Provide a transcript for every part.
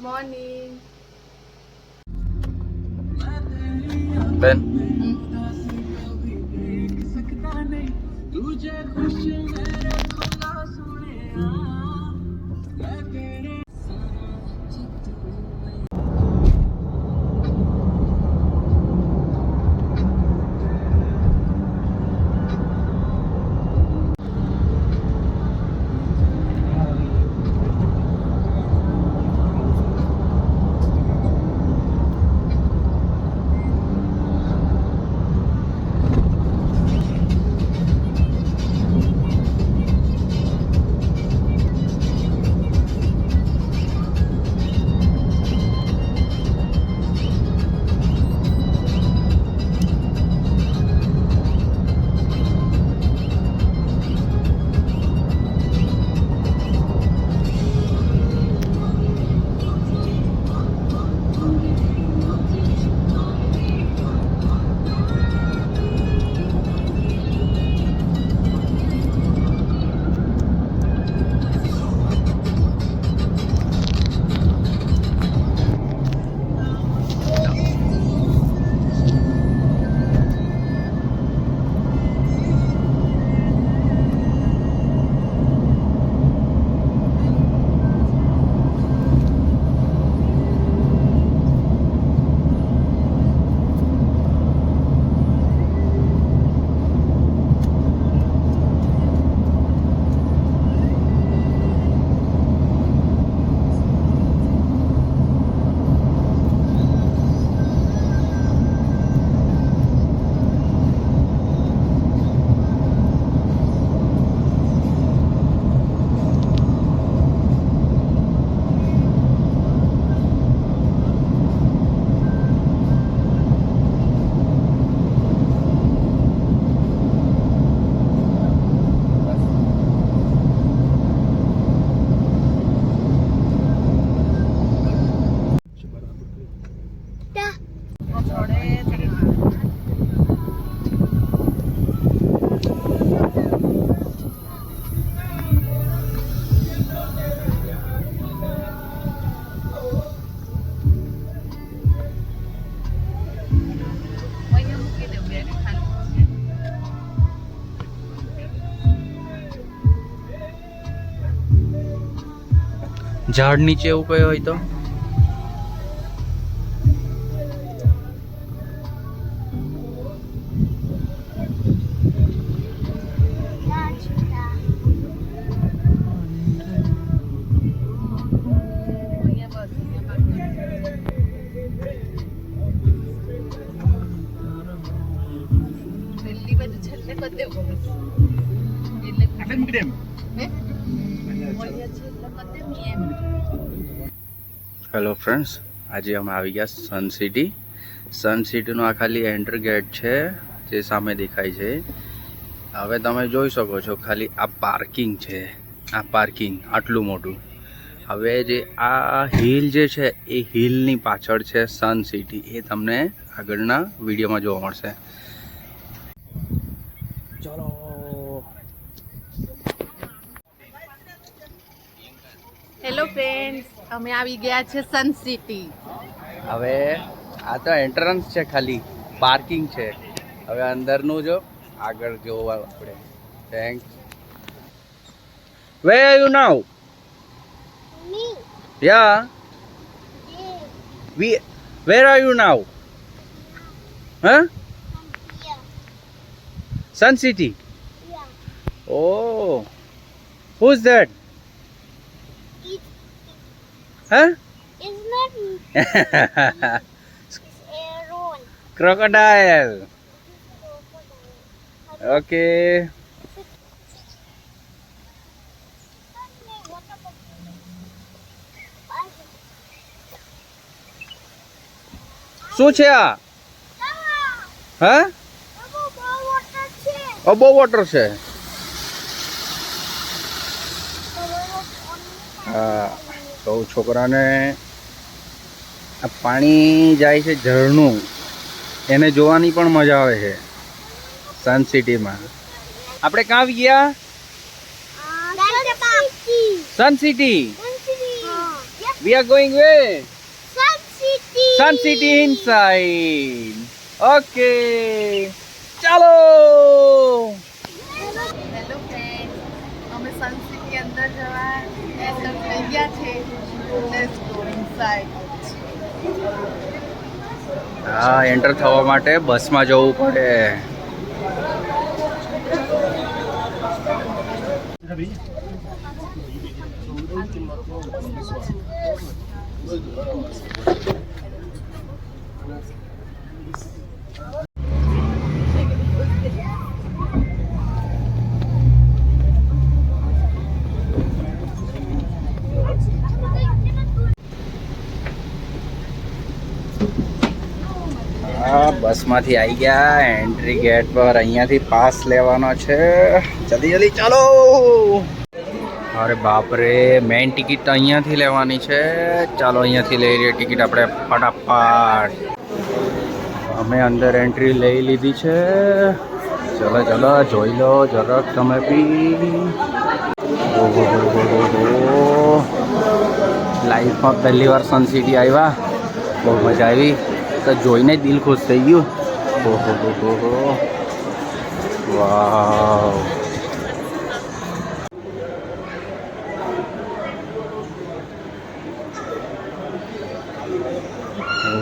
Morning બેન ઝાડ નીચે એવું કઈ હોય તો હેલો ફ્રેન્ડ્સ, આજે અમે આવી ગયા સન સિટીનો આ ખાલી એન્ટર ગેટ છે જે સામે દેખાય છે. હવે તમે જોઈ શકો છો ખાલી આ પાર્કિંગ છે, આ પાર્કિંગ આટલું મોટું. હવે જે આ હિલ જે છે એ હિલની પાછળ છે સન સિટી. એ તમને આગળના વિડીયોમાં જોવા મળશે. ચલો હેલો ફ્રેન્ડ્સ, અમે આવી ગયા છે સન સિટી. હવે આ તો એન્ટ્રન્સ છે, ખાલી પાર્કિંગ છે. હવે અંદરનું જો આગળ જોવા આપણે. Thanks. Where are you now? Me. Yeah. Yeah. Where are you now? Huh? Yeah. Sun City. Yeah. Oh. Who's that? Huh? It's not me. It's Aaron. Crocodile. Okay. શું છે આ? હા? બહુ વોટર છે. હા, તો છોકરાને આ પાણી જાય છે ઝરણું, એને જોવાની પણ મજા આવે છે સન સિટીમાં. આપણે ક્યાં આવી ગયા? સન city. We are going where? Sun City. Sun City inside. Okay. ચાલો. હેલો ફ્રેન્ડ, અમે સન સિટી અંદર જવા એન્ટર થઈ ગયા છે. Let's go inside. હા, એન્ટર થવા માટે બસમાં જવું પડે. હા, બસમાંથી આવી ગયા. એન્ટ્રી ગેટ પર અહીંયાથી પાસ લેવાનો છે. જલ્દી જલ્દી ચાલો. અરે બાપરે, મેઇન ટિકિટ તો અહીંયાથી લેવાની છે. ચાલો અહીંયાથી લઈ લઈએ ટિકિટ આપણે ફટાફટ. અમે અંદર એન્ટ્રી લઈ લીધી છે. ચલો ચલો, જોઈ લો જરાક તમે બી. ઓહો, લાઈફમાં પહેલી વાર સન સિટી આવ્યા, બહુ મજા આવી. તો જોઈને દિલ ખુશ થઈ ગયું. ઓહો વાવ.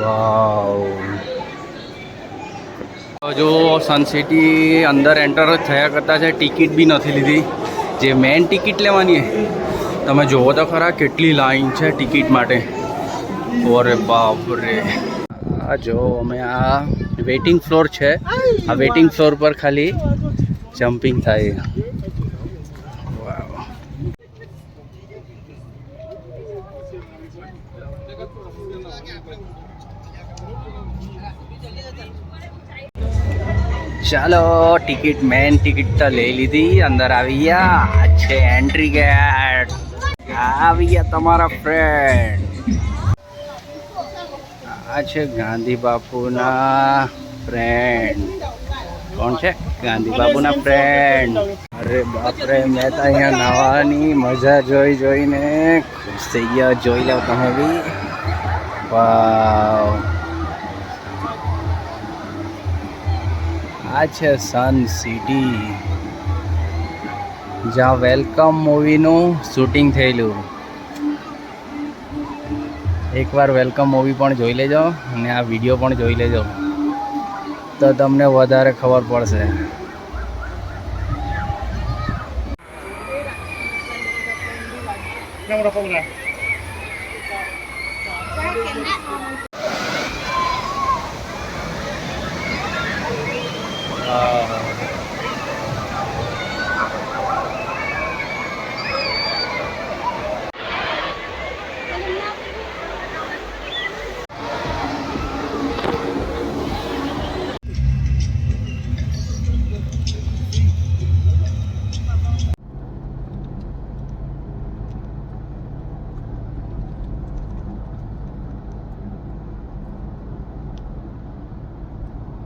વાવ. જો સન સિટી અંદર એન્ટર થયા કરતા છે, ટિકિટ બી નથી લીધી. જે મેઇન ટિકિટ લેવાની તમે જોવો તો ખરા કેટલી લાઈન છે ટિકિટ માટે. ઓરે બાપરે. આ જો અમે આ વેઇટિંગ ફ્લોર છે. આ વેઇટિંગ ફ્લોર પર ખાલી જમ્પિંગ થાય. વાવ. ચાલો, ટિકિટ મેઇન ટિકિટ તો લઈ લીધી. અંદર આવી ગયા. આ છે એન્ટ્રી ગેટ. આવી ગયા તમારા ફ્રેન્ડ. આ છે ગાંધી બાપુના ફ્રેન્ડ. કોણ છે ગાંધી બાપુના ફ્રેન્ડ? અરે બાપરે, મેં તો અહીંયા નાવાની મજા જોઈને ખુશ થઈ ગયા. જોઈ લો તમે બી. વાવ. આ છે સન સિટી, જ્યાં વેલકમ મૂવીનું શૂટિંગ થયેલું. એકવાર વેલકમ મૂવી પણ જોઈ લેજો અને આ વિડીયો પણ જોઈ લેજો, તો તમને વધારે ખબર પડશે.